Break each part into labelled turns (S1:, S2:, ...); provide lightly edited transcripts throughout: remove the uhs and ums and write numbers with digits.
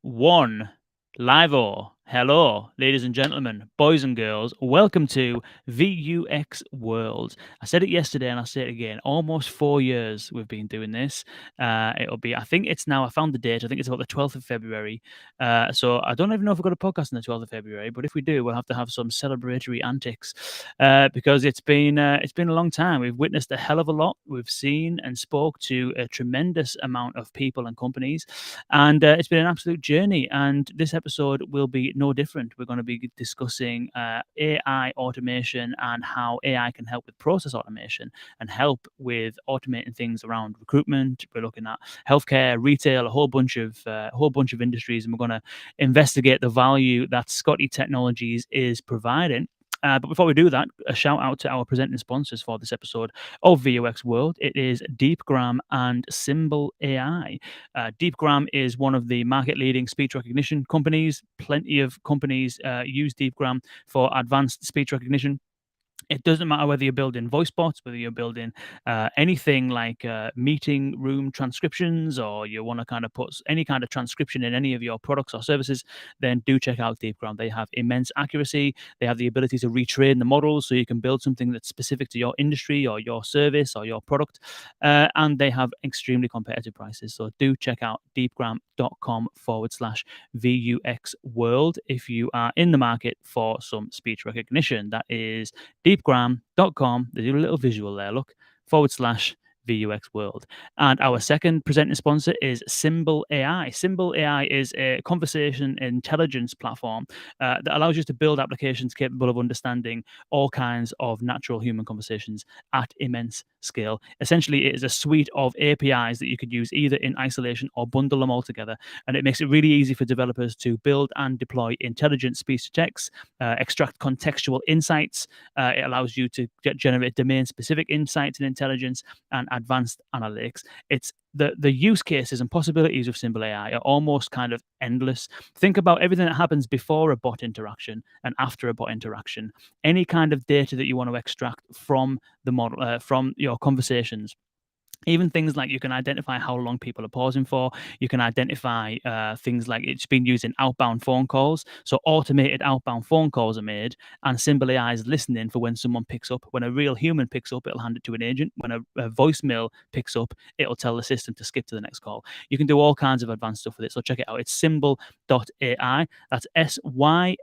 S1: 1. Live-o. Hello, ladies and gentlemen, boys and girls. Welcome to VUX World. I said it yesterday and I'll say it again. Almost 4 years we've been doing this. It'll be, I think it's now, I found the date, I think it's about the 12th of February. So I don't even know if we've got a podcast on the 12th of February, but if we do, we'll have to have some celebratory antics because it's been a long time. We've witnessed a hell of a lot. We've seen and spoke to a tremendous amount of people and companies, and it's been an absolute journey. And this episode will be no different. We're going to be discussing AI automation and how AI can help with process automation and help with automating things around recruitment. We're looking at healthcare, retail, a whole bunch of industries, and we're going to investigate the value that Scotty Technologies is providing. But before we do that, a shout out to our presenting sponsors for this episode of VUX World. It is Deepgram and Symbl.ai. Deepgram is one of the market leading speech recognition companies. Plenty of companies use Deepgram for advanced speech recognition. It doesn't matter whether you're building voice bots, whether you're building anything like meeting room transcriptions, or you want to kind of put any kind of transcription in any of your products or services, then do check out Deepgram. They have immense accuracy. They have the ability to retrain the models so you can build something that's specific to your industry or your service or your product. And they have extremely competitive prices. So do check out deepgram.com/VUX World if you are in the market for some speech recognition. That is deepgram.com. They do a little visual there, look, /VUX World. And our second presenting sponsor is Symbl.ai. Symbl.ai is a conversation intelligence platform that allows you to build applications capable of understanding all kinds of natural human conversations at immense scale. Essentially, it is a suite of APIs that you could use either in isolation or bundle them all together. And it makes it really easy for developers to build and deploy intelligent speech-to-text, extract contextual insights. It allows you to generate domain-specific insights and intelligence and advanced analytics. It's the use cases and possibilities of Symbl.ai are almost kind of endless. Think about everything that happens before a bot interaction and after a bot interaction. Any kind of data that you want to extract from the model, from your conversations. Even things like you can identify how long people are pausing for. You can identify things like it's been used in outbound phone calls. So automated outbound phone calls are made, and Symbl.ai is listening for when someone picks up. When a real human picks up, it'll hand it to an agent. When a voicemail picks up, it'll tell the system to skip to the next call. You can do all kinds of advanced stuff with it. So check it out. It's Symbl.ai. That's SYMBL.ai.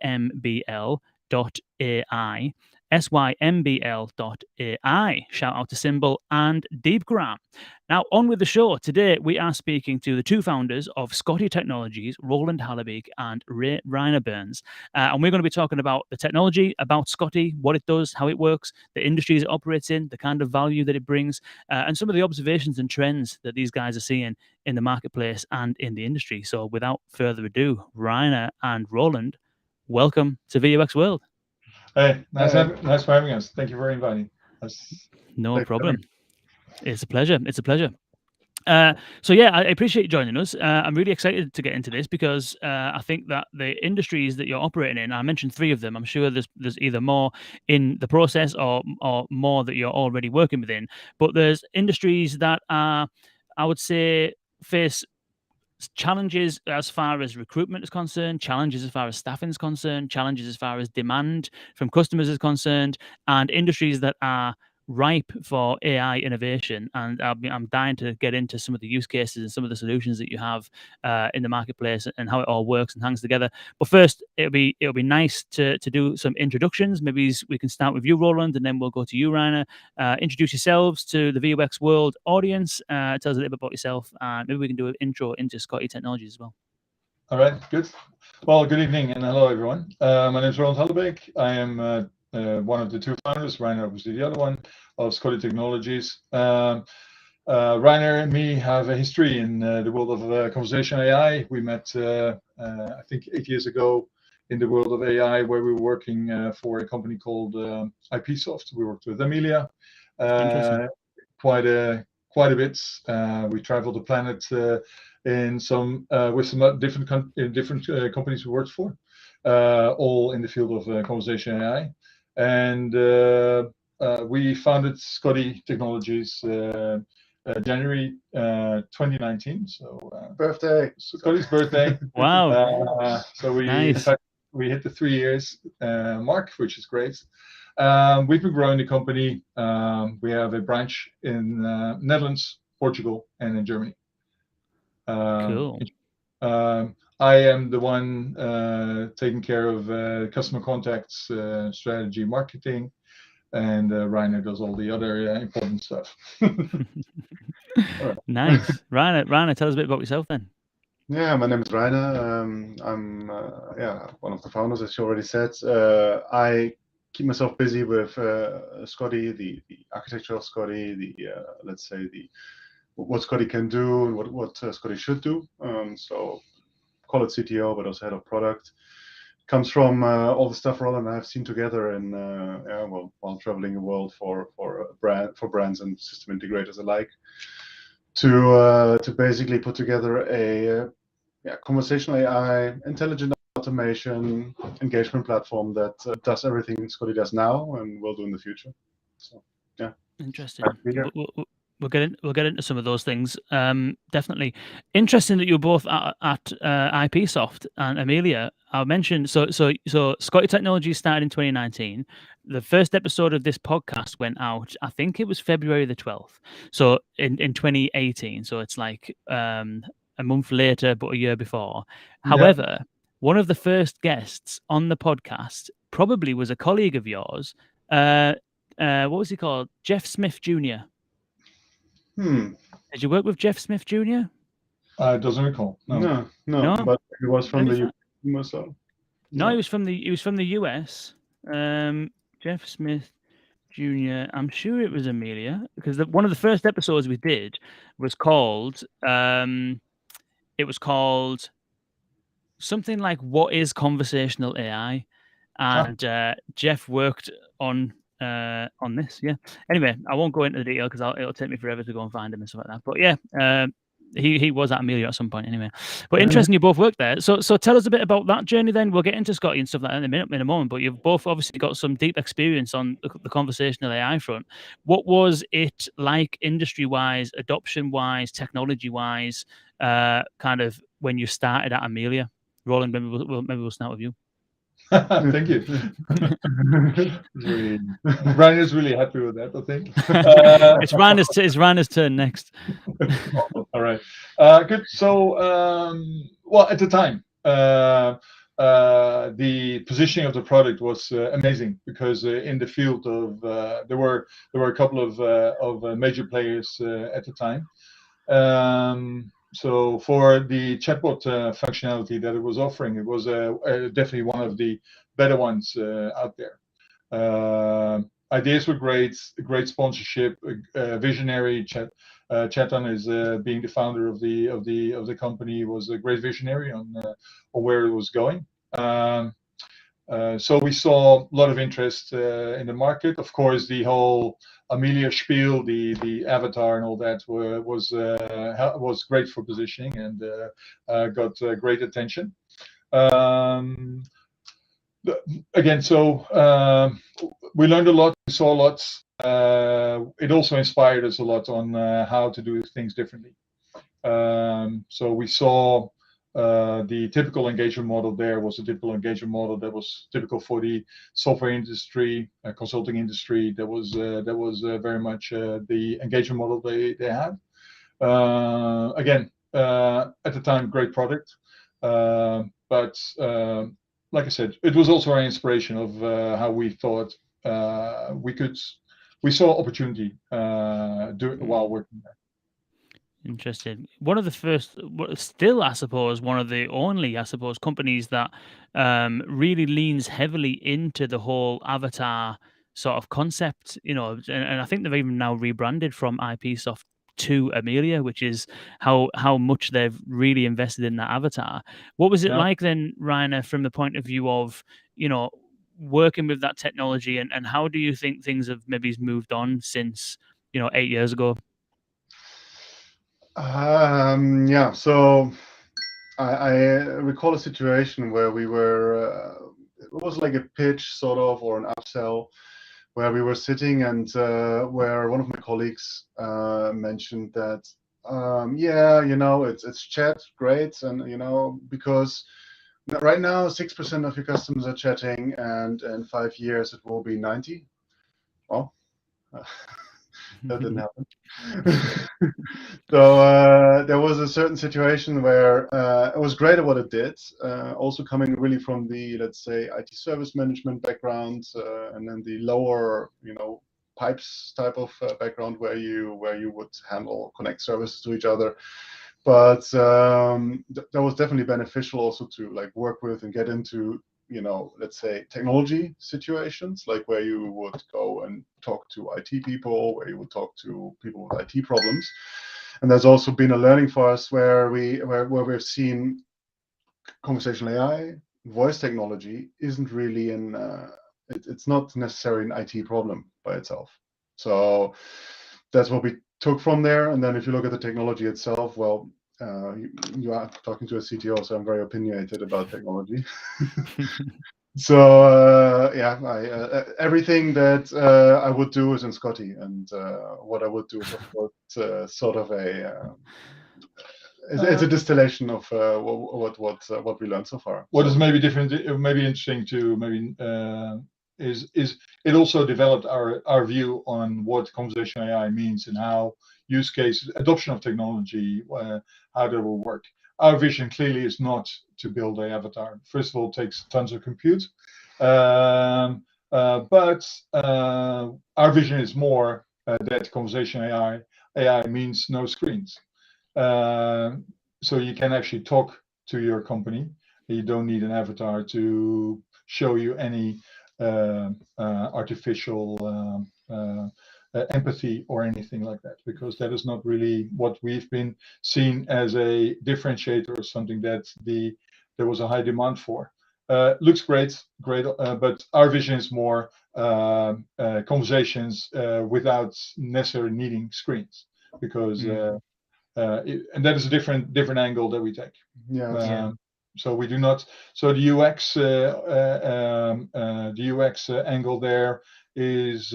S1: SYMBL.ai. Shout out to Symbl and Deepgram. Now, on with the show. Today, we are speaking to the two founders of Scotty Technologies, Roland Hallebeek and Reiner Bruns. And we're going to be talking about the technology, about Scotty, what it does, how it works, the industries it operates in, the kind of value that it brings, and some of the observations and trends that these guys are seeing in the marketplace and in the industry. So without further ado, Reiner and Roland, welcome to VUX World.
S2: Hey, nice for having us. Thank you for inviting us.
S1: No problem. It's a pleasure. It's a pleasure. So yeah, I appreciate you joining us. I'm really excited to get into this because I think that the industries that you're operating in, I mentioned 3 of them. I'm sure there's either more in the process or more that you're already working within. But there's industries that are, I would say, face challenges as far as recruitment is concerned, challenges as far as staffing is concerned, challenges as far as demand from customers is concerned, and industries that are ripe for AI innovation. And I'm dying to get into some of the use cases and some of the solutions that you have in the marketplace and how it all works and hangs together. But first, it'll be nice to do some introductions. Maybe we can start with you, Roland, and then we'll go to you, Reiner. Introduce yourselves to the VUX World audience. Tell us a little bit about yourself, and maybe we can do an intro into Scotty Technologies as well.
S2: All right, good. Well, good evening and hello, everyone. My name is Roland Hallebeek. I am one of the 2 founders. Reiner, obviously the other one, of Scotty Technologies. Reiner and me have a history in the world of conversational AI. We met, I think, 8 years ago in the world of AI, where we were working for a company called IPsoft. We worked with Amelia quite a bit. We traveled the planet in some with some different companies we worked for, all in the field of conversational AI. And we founded Scotty Technologies January 2019. So
S3: birthday,
S2: Scotty's birthday.
S1: Wow.
S2: So we,
S1: Nice.
S2: in fact, we hit the 3 years mark, which is great. We've been growing the company. We have a branch in Netherlands, Portugal, and in Germany.
S1: Cool.
S2: I am the one taking care of customer contacts, strategy, marketing, and Reiner does all the other important stuff.
S1: Nice. Reiner, tell us a bit about yourself then.
S3: Yeah, my name is Reiner. I'm one of the founders, as you already said. I keep myself busy with Scotty, the architecture of Scotty, let's say what Scotty can do and what Scotty should do. So call it CTO, but also head of product. Comes from all the stuff Roland and I have seen together in while traveling the world for brands and system integrators alike, to basically put together a conversational AI, intelligent automation, engagement platform that does everything Scotty does now and will do in the future. So yeah,
S1: interesting. We'll get into some of those things. Definitely interesting that you're both at IPsoft and Amelia. I'll mention so Scotty Technologies started in 2019. The first episode of this podcast went out, I think it was February the 12th. So in 2018. So it's like a month later, but a year before. However, one of the first guests on the podcast probably was a colleague of yours. What was he called? Jeff Smith Jr. Did you work with Jeff Smith Jr.?
S2: Doesn't recall.
S3: No,
S1: No?
S3: but he was from the UK. So.
S1: No, he was from the US. Jeff Smith Jr. I'm sure it was Amelia, because one of the first episodes we did was called something like "What is conversational AI?" and Jeff worked on this. Yeah. Anyway, I won't go into the detail because it'll take me forever to go and find him and stuff like that. But yeah, he was at Amelia at some point anyway. But interesting, you both worked there. So tell us a bit about that journey then. We'll get into Scotty and stuff like that in a moment. But you've both obviously got some deep experience on the conversational AI front. What was it like industry-wise, adoption-wise, technology-wise, kind of when you started at Amelia? Roland, maybe we'll start with you.
S2: Thank you. Reiner's really happy with that, I think.
S1: It's Reiner's turn next.
S2: All right. Good. So, well, at the time, the positioning of the product was amazing because in the field of there were a couple of major players at the time. So for the chatbot functionality that it was offering, it was definitely one of the better ones out there. Ideas were great sponsorship, visionary. Chetan is being the founder of the company, was a great visionary on where it was going. So we saw a lot of interest in the market. Of course, the whole Amelia spiel, the avatar and all that was great for positioning and got great attention. Again, so we learned a lot, we saw lots. It also inspired us a lot on how to do things differently. So we saw the typical engagement model there was a typical engagement model that was typical for the software industry, consulting industry. That was very much the engagement model they had. Again, at the time, great product, but like I said, it was also our inspiration of how we thought we saw opportunity while working there.
S1: Interesting. One of the first, still, I suppose, one of the only, I suppose, companies that really leans heavily into the whole avatar sort of concept, you know, and I think they've even now rebranded from IPsoft to Amelia, which is how much they've really invested in that avatar. What was it like then, Reiner, from the point of view of, you know, working with that technology, and how do you think things have maybe moved on since, 8 years ago?
S3: Yeah, so I recall a situation where we were, it was like a pitch sort of, or an upsell, where we were sitting and where one of my colleagues mentioned that, yeah, it's chat, great, and because right now 6% of your customers are chatting, and in 5 years it will be 90. Well, that didn't happen. So there was a certain situation where it was great at what it did, also coming really from the, let's say, IT service management background, and then the lower, pipes type of background where you would connect services to each other. But that was definitely beneficial also to work with and get into, let's say, technology situations, like where you would go and talk to IT people, where you would talk to people with IT problems. And there's also been a learning for us where we've seen conversational AI, voice technology isn't really it's not necessarily an IT problem by itself. So that's what we took from there. And then if you look at the technology itself, well, you are talking to a CTO, so I'm very opinionated about technology. So everything that I would do is in Scotty, and what I would do is, of course, sort of it's a distillation of what we learned so far.
S2: What is maybe different, maybe interesting to maybe is it also developed our view on what conversational AI means and how use cases, adoption of technology, how that will work. Our vision clearly is not to build an avatar. First of all, it takes tons of compute, but our vision is more that conversational AI means no screens. So you can actually talk to your company. You don't need an avatar to show you any artificial empathy or anything like that, because that is not really what we've been seen as a differentiator or something that there was a high demand for. Looks great, but our vision is more conversations without necessarily needing screens, because and that is a different angle that we take. So we do not. So the UX angle there is,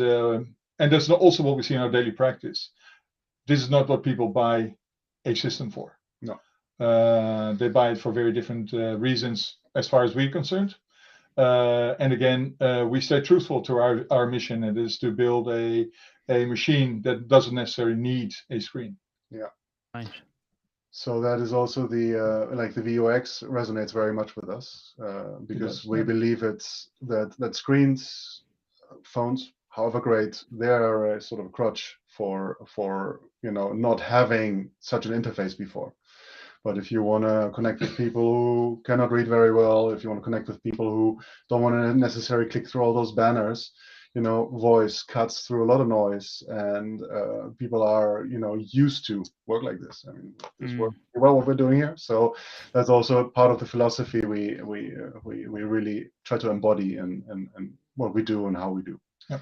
S2: and that's not also what we see in our daily practice. This is not what people buy a system for.
S3: No,
S2: they buy it for very different reasons, as far as we're concerned. And again, we stay truthful to our mission, and it is to build a machine that doesn't necessarily need a screen.
S3: Yeah.
S1: Right.
S3: So that is also the the VUX resonates very much with us, because we believe it's that screens, phones, however great, they're a sort of crutch for not having such an interface before. But if you want to connect with people who cannot read very well, if you want to connect with people who don't want to necessarily click through all those banners, voice cuts through a lot of noise, and people are, used to work like this. I mean, this works well what we're doing here. So that's also part of the philosophy we really try to embody and what we do and how we do.
S2: Yep.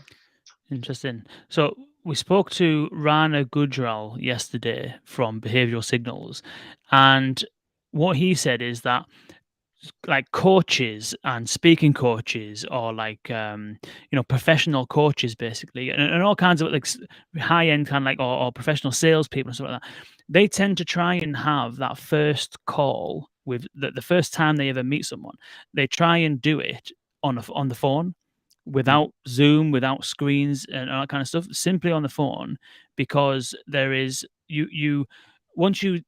S1: Interesting. So we spoke to Reiner Bruns yesterday from Behavioral Signals, and what he said is that like coaches and speaking coaches, or professional coaches basically, and all kinds of like high end kind of or professional salespeople and stuff like that, they tend to try and have that first call with the first time they ever meet someone, they try and do it on the phone, without Zoom, without screens and all that kind of stuff, simply on the phone, because there is you once you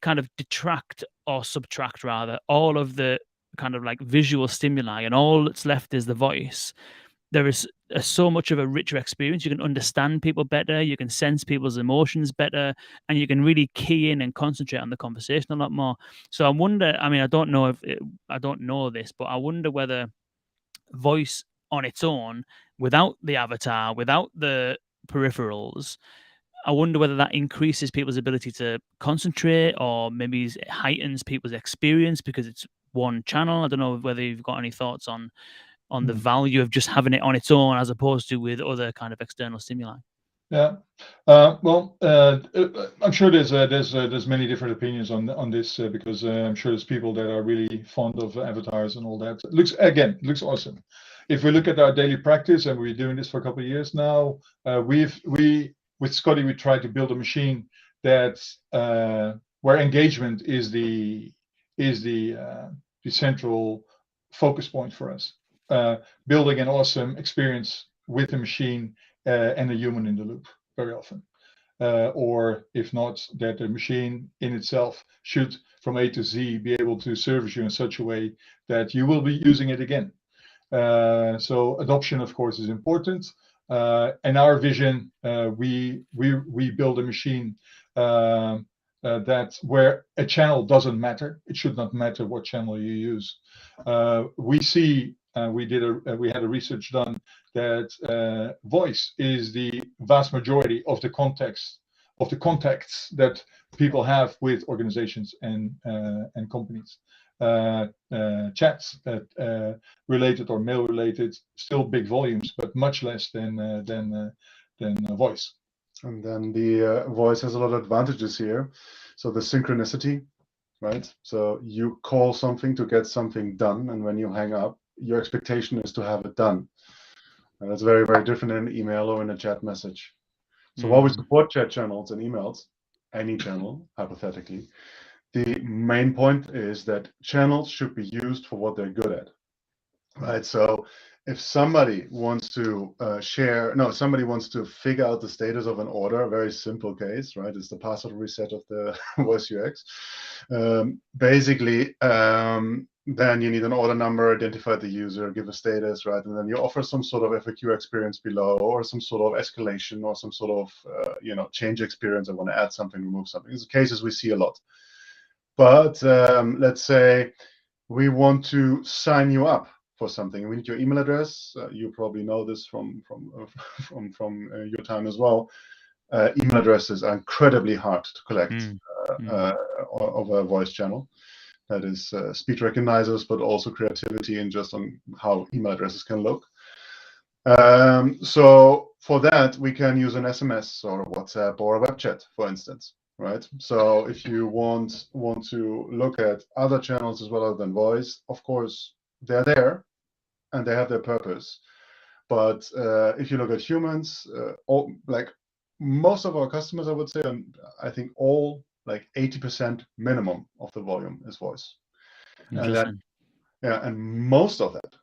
S1: kind of detract or subtract rather all of the kind of like visual stimuli and all that's left is the voice, there is so much of a richer experience. You can understand people better, you can sense people's emotions better, and you can really key in and concentrate on the conversation a lot more. So I wonder, I mean, I don't know this, but I wonder whether voice on its own, without the avatar, without the peripherals, I wonder whether that increases people's ability to concentrate, or maybe it heightens people's experience because it's one channel. I don't know whether you've got any thoughts on the value of just having it on its own as opposed to with other kind of external stimuli.
S2: Yeah, well, I'm sure there's many different opinions on this, because I'm sure there's people that are really fond of avatars and all that. Looks awesome. if we look at our daily practice, and we're doing this for a couple of years now, with Scotty, we try to build a machine that's where engagement is the central focus point for us. Building an awesome experience with a machine and a human in the loop very often. Or if not, that the machine in itself should, from A to Z, be able to service you in such a way that you will be using it again. So adoption, of course, is important. In our vision, we build a machine that where a channel doesn't matter. It should not matter what channel you use. We see. We had a research done that voice is the vast majority of the contacts that people have with organizations and companies. Chats that related or mail related, still big volumes, but much less than voice.
S3: And then the voice has a lot of advantages here. So the synchronicity, right? So you call something to get something done, and when you hang up, your expectation is to have it done. And that's very, very different in an email or in a chat message. So while we support chat channels and emails, any channel, hypothetically, the main point is that channels should be used for what they're good at, right? So if somebody wants to somebody wants to figure out the status of an order, a very simple case, right? It's the password reset of the voice UX. Basically, then you need an order number, identify the user, give a status, right? And then you offer some sort of FAQ experience below, or some sort of escalation, or some sort of change experience. I want to add something, remove something. These are cases we see a lot. But let's say we want to sign you up for something. We need your email address. You probably know this from your time as well. Email addresses are incredibly hard to collect over a voice channel. That is speech recognizers, but also creativity and just on how email addresses can look. So for that, we can use an SMS or a WhatsApp or a web chat, for instance, right? So if you want to look at other channels as well than voice, of course, they're there and they have their purpose. But if you look at humans, like most of our customers, I would say, and I think all, like 80% minimum of the volume is voice. And most of that,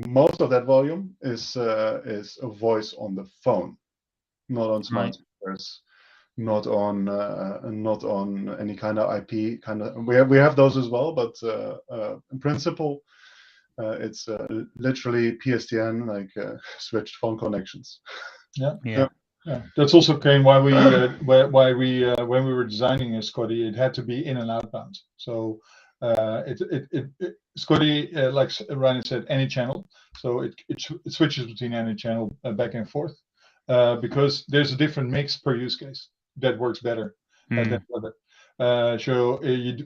S3: most of that volume is a voice on the phone, not on smart speakers, not on any kind of IP kind of. We have those as well, but in principle, it's literally PSTN, like switched phone connections.
S2: Yeah. That's also came why we when we were designing Scotty, it had to be in and outbound. So Scotty, like Reiner said, any channel. So it switches between any channel back and forth because there's a different mix per use case that works better than the other. So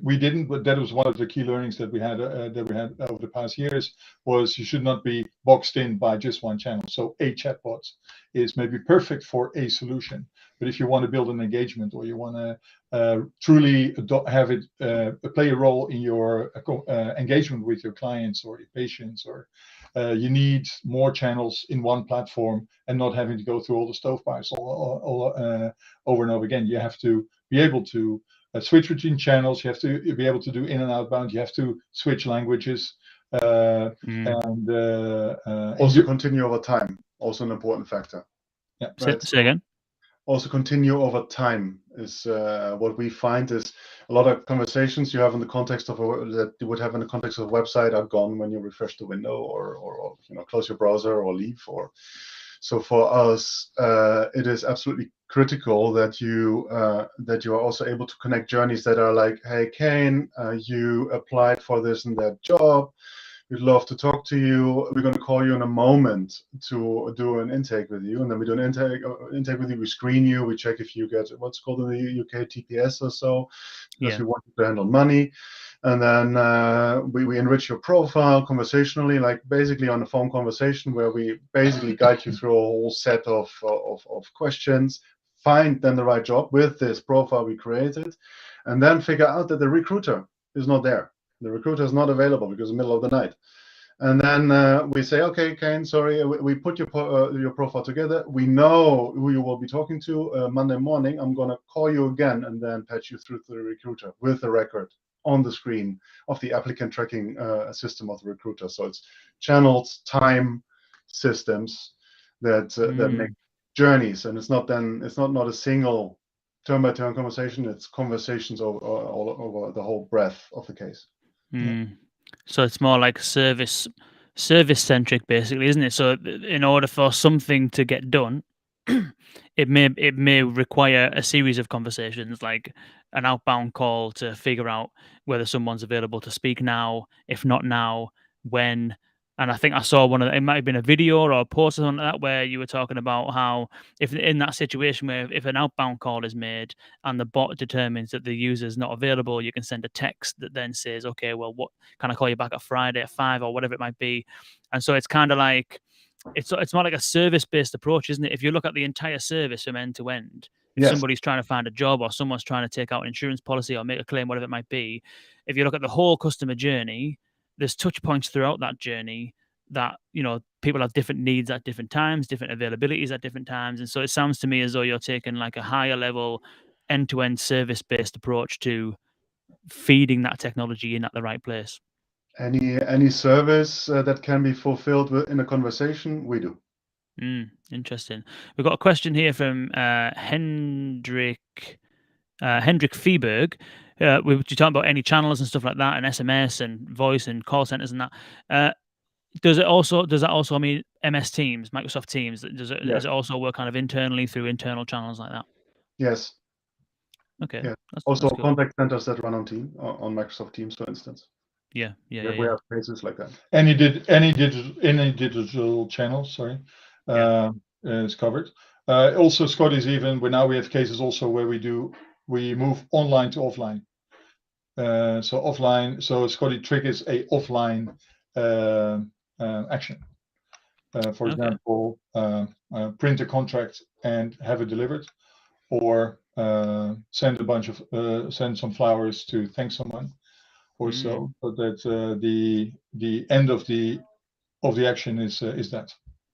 S2: we didn't, but that was one of the key learnings that we had over the past years, was you should not be boxed in by just one channel. So a chatbot is maybe perfect for a solution, but if you want to build an engagement, or you want to truly have it play a role in your engagement with your clients or your patients, or you need more channels in one platform and not having to go through all the stovepipes all over and over again. You have to be able to switch between channels. You have to be able to do in and outbound. You have to switch languages. And
S3: also continue over time. Also an important factor.
S1: Yeah. Right? Say again.
S3: Also continue over time is what we find is a lot of conversations you have in the context of that you would have in the context of a website are gone when you refresh the window or close your browser or leave. Or so for us, it is absolutely critical that you are also able to connect journeys that are like, hey, Kane, you applied for this and that job. We'd love to talk to you. We're going to call you in a moment to do an intake with you. And then we do an intake with you. We screen you. We check if you get what's called in the UK TPS or so, because we want you to handle money. And then we enrich your profile conversationally, like basically on a phone conversation, where we basically guide you through a whole set of questions, find then the right job with this profile we created, and then figure out that the recruiter is not there. The recruiter is not available because it's the middle of the night. And then we say, okay, Kane, sorry, we put your profile together. We know who you will be talking to Monday morning. I'm going to call you again and then patch you through to the recruiter with the record on the screen of the applicant tracking system of the recruiter. So it's channeled time systems that make journeys, and it's not a single turn-by-turn conversation. It's conversations all over the whole breadth of the case.
S1: So it's more like service centric, basically, isn't it? So in order for something to get done, it may require a series of conversations, like an outbound call to figure out whether someone's available to speak now, if not now, when. And I think I saw it might have been a video or a post or something like that, where you were talking about how if in that situation where if an outbound call is made and the bot determines that the user is not available, you can send a text that then says, okay, well, what can I call you back at Friday at 5 or whatever it might be. And so it's kind of like, it's more like a service-based approach, isn't it? If you look at the entire service from end to end, if somebody's trying to find a job or someone's trying to take out an insurance policy or make a claim, whatever it might be, if you look at the whole customer journey, there's touch points throughout that journey that, people have different needs at different times, different availabilities at different times. And so it sounds to me as though you're taking like a higher level end-to-end service-based approach to feeding that technology in at the right place.
S3: Any service that can be fulfilled in a conversation, we do.
S1: Interesting. We've got a question here from Hendrik Feeberg. We're talking about any channels and stuff like that, and SMS and voice and call centers and that. Does that also mean MS Teams, Microsoft Teams? Does it also work kind of internally through internal channels like that?
S3: Yes.
S1: Okay.
S3: Yeah.
S1: That's
S3: also
S1: cool.
S3: Contact centers that run on Microsoft Teams, for instance.
S1: Yeah.
S3: We have cases like that.
S2: Any digital channel, is covered. Also, Scotty's now we have cases also where we move online to offline. So offline, so Scotty triggers a offline action. For example, print a contract and have it delivered, or send some flowers to thank someone, or so that the end of the action is that.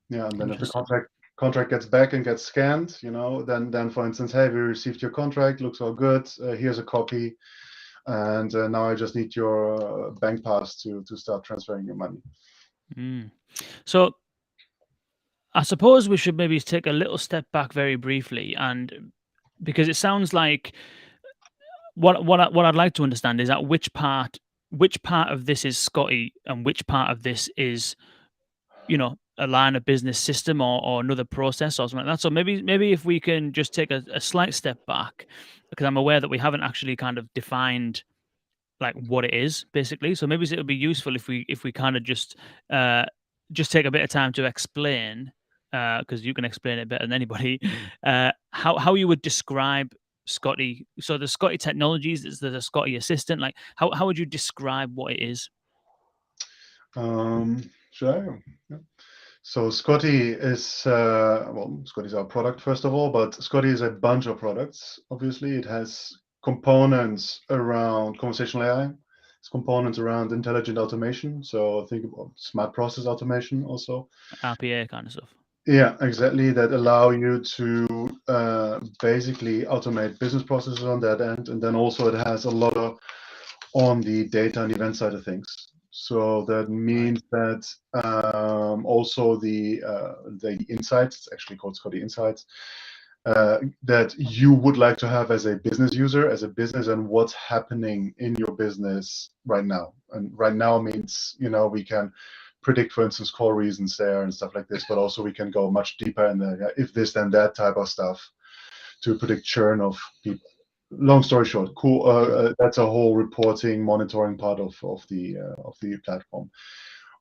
S3: Yeah, and then if the contract gets back and gets scanned, then for instance, hey, we received your contract, looks all good. Here's a copy, and now I just need your bank pass to start transferring your money.
S1: So I suppose we should maybe take a little step back very briefly, and because it sounds like what I'd like to understand is that which part of this is Scotty and which part of this is, a line of business system or another process or something like that. So maybe if we can just take a slight step back, because I'm aware that we haven't actually kind of defined like what it is basically. So maybe it would be useful if we kind of just take a bit of time to explain, because you can explain it better than anybody, how you would describe Scotty. So the Scotty Technologies is the Scotty Assistant. Like how would you describe what it is?
S3: Sure. Yeah. So Scotty is Scotty's our product first of all, but Scotty is a bunch of products. Obviously, it has components around conversational AI. It's components around intelligent automation. So think about smart process automation also.
S1: RPA kind of stuff.
S3: Yeah, exactly. That allow you to basically automate business processes on that end, and then also it has a lot on the data and event side of things. So that means that also the insights, it's actually called Scotty Insights, that you would like to have as a business user, and what's happening in your business right now. And right now means, we can predict, for instance, call reasons there and stuff like this, but also we can go much deeper in the if this then that type of stuff to predict churn of people. Long story short, cool. That's a whole reporting, monitoring part of the platform.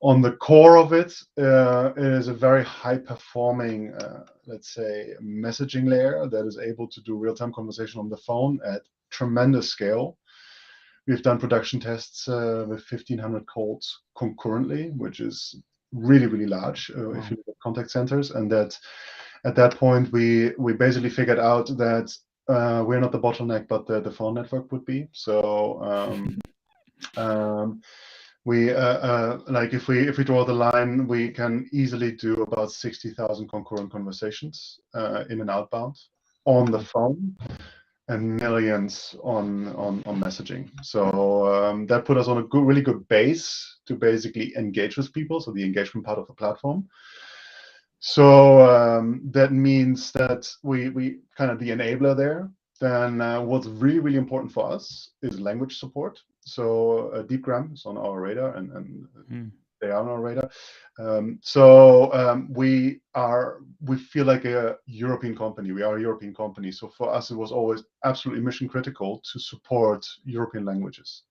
S3: On the core of it, it is a very high-performing, let's say, messaging layer that is able to do real-time conversation on the phone at tremendous scale. We've done production tests with 1,500 calls concurrently, which is really, really large if you look at contact centers. And that at that point, we basically figured out that we're not the bottleneck, but the phone network would be. So We like if we draw the line, we can easily do about 60,000 concurrent conversations in and outbound on the phone, and millions on messaging. So that put us on a really good base to basically engage with people. So the engagement part of the platform. So that means that we kind of the enabler there. Then what's really, really important for us is language support. So Deepgram is on our radar, and they are on our radar. We feel like a European company. We are a European company. So for us, it was always absolutely mission critical to support European languages.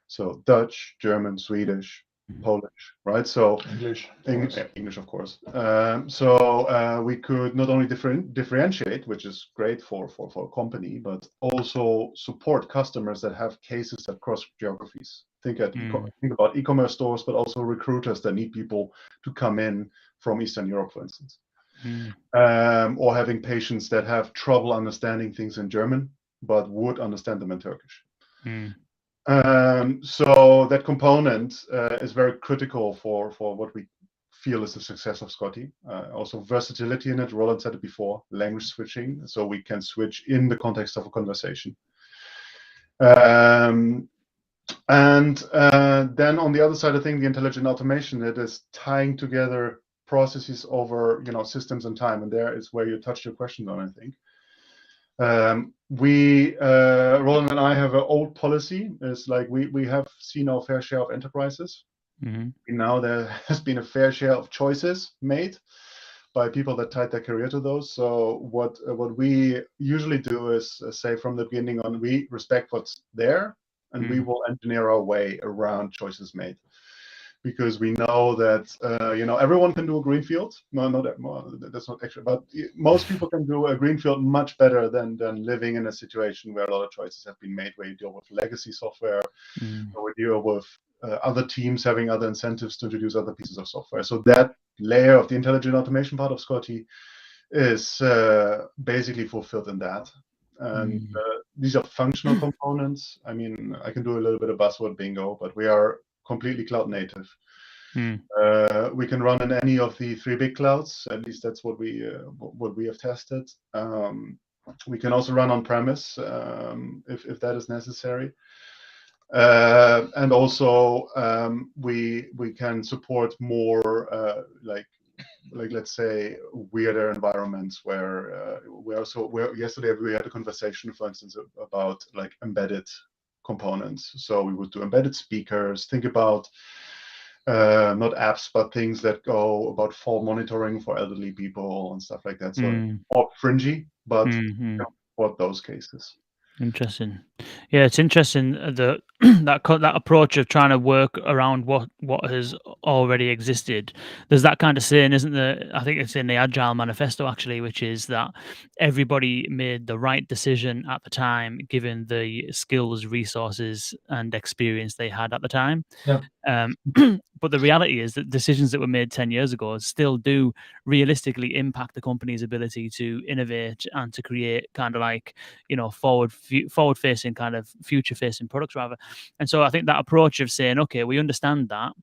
S3: So Dutch, German, Swedish, Polish, right? So English, of course. We could not only differentiate, which is great for a company, but also support customers that have cases that cross geographies. Think about e-commerce stores, but also recruiters that need people to come in from Eastern Europe, for instance, or having patients that have trouble understanding things in German, but would understand them in Turkish. So that component is very critical for what we feel is the success of Scotty. Also versatility in it. Roland said it before, language switching, so we can switch in the context of a conversation. And then on the other side of things, the intelligent automation, it is tying together processes over systems and time. And there is where you touched your question on, I think. Roland and I have an old policy. It's like we have seen our fair share of enterprises. Now there has been a fair share of choices made by people that tied their career to those. So what we usually do is say from the beginning on, we respect what's there, and we will engineer our way around choices made. Because we know that everyone can do a greenfield. That's not actually, but most people can do a greenfield much better than living in a situation where a lot of choices have been made, where you deal with legacy software, or we deal with other teams having other incentives to introduce other pieces of software. So that layer of the intelligent automation part of Scotty is basically fulfilled in that. And these are functional components. I mean, I can do a little bit of buzzword bingo, but we are completely cloud native. We can run in any of the 3 big clouds. At least that's what we have tested. We can also run on premise if that is necessary. And also we can support more like let's say weirder environments where yesterday we had a conversation, for instance, about like embedded components. So we would do embedded speakers. Think about not apps, but things that go about fall monitoring for elderly people and stuff like that. So more fringy, but for those cases.
S1: Interesting. Yeah, it's interesting that that approach of trying to work around what has already existed. There's that kind of saying, isn't there? I think it's in the Agile Manifesto actually, which is that everybody made the right decision at the time, given the skills, resources, and experience they had at the time. But the reality is that decisions that were made 10 years ago still do realistically impact the company's ability to innovate and to create kind of like, forward-facing kind of future-facing products rather. And so I think that approach of saying, okay, we understand that,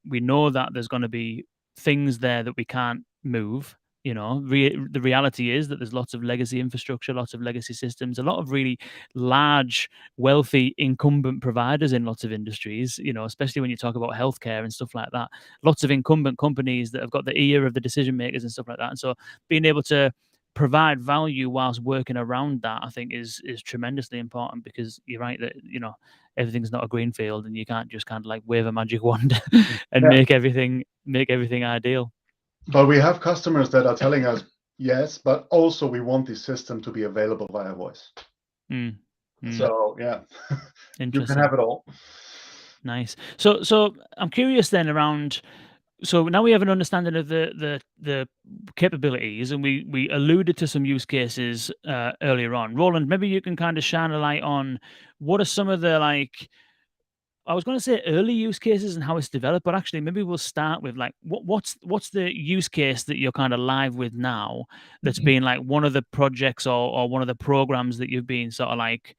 S1: we know that there's going to be things there that we can't move. The reality is that there's lots of legacy infrastructure, lots of legacy systems, a lot of really large, wealthy incumbent providers in lots of industries, especially when you talk about healthcare and stuff like that. Lots of incumbent companies that have got the ear of the decision makers and stuff like that. And so being able to provide value whilst working around that, I think is tremendously important, because you're right that, everything's not a greenfield and you can't just kind of like wave a magic wand and make everything ideal.
S3: But we have customers that are telling us, yes, but also we want the system to be available via voice. So yeah, you can have it all.
S1: Nice. So I'm curious then around. So now we have an understanding of the capabilities, and we alluded to some use cases earlier on. Roland, maybe you can kind of shine a light on what are some of the I was going to say early use cases and how it's developed, but actually maybe we'll start with like what's the use case that you're kind of live with now that's been like one of the projects or one of the programs that you've been sort of like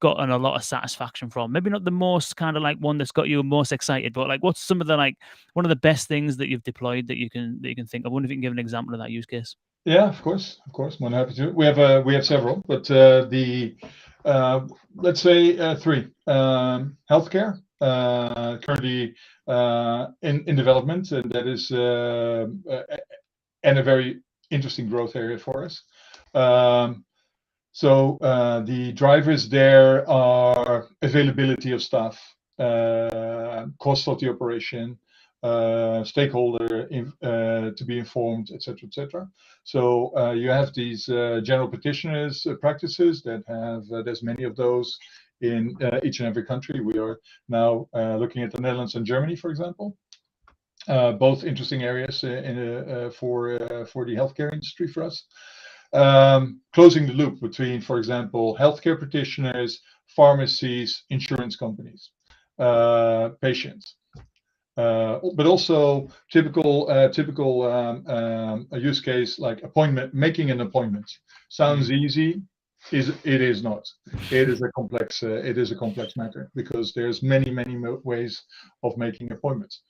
S1: gotten a lot of satisfaction from? Maybe not the most kind of like one that's got you most excited, but like what's some of the like one of the best things that you've deployed that you can think of? I wonder if you can give an example of that use case.
S2: Yeah, of course, more than happy to. We have several, but let's say three. Healthcare currently in development, and that is and a very interesting growth area for us. So the drivers there are availability of staff, cost of the operation, stakeholder to be informed, etc., etc. So you have these general practitioners practices that have there's many of those in each and every country. We are now looking at the Netherlands and Germany, for example. Both interesting areas for the healthcare industry for us. Closing the loop between, for example, healthcare practitioners, pharmacies, insurance companies, patients, but also typical use case like making an appointment. Sounds easy. It is not. It is a complex matter because there's many ways of making appointments.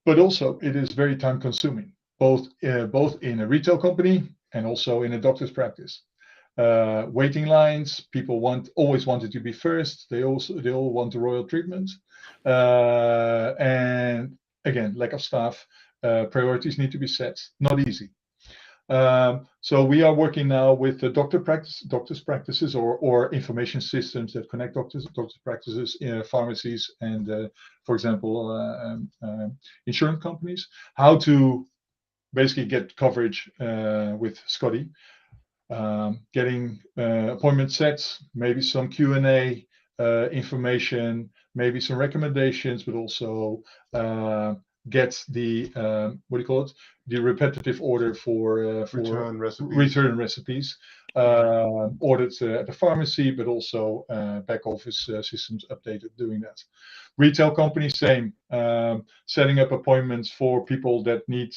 S2: But also it is very time consuming, both in a retail company and also in a doctor's practice. Waiting lines, people always wanted to be first. They all want the royal treatment. And again, lack of staff, priorities need to be set. Not easy. So we are working now with the doctors' practices or information systems that connect doctors' practices, pharmacies, and for example, insurance companies. How to basically get coverage with Scotty, getting appointment sets, maybe some Q&A information, maybe some recommendations, but also get the what do you call it? The repetitive order for
S3: return
S2: recipes ordered at the pharmacy, but also back office systems updated doing that. Retail companies, same, setting up appointments for people that need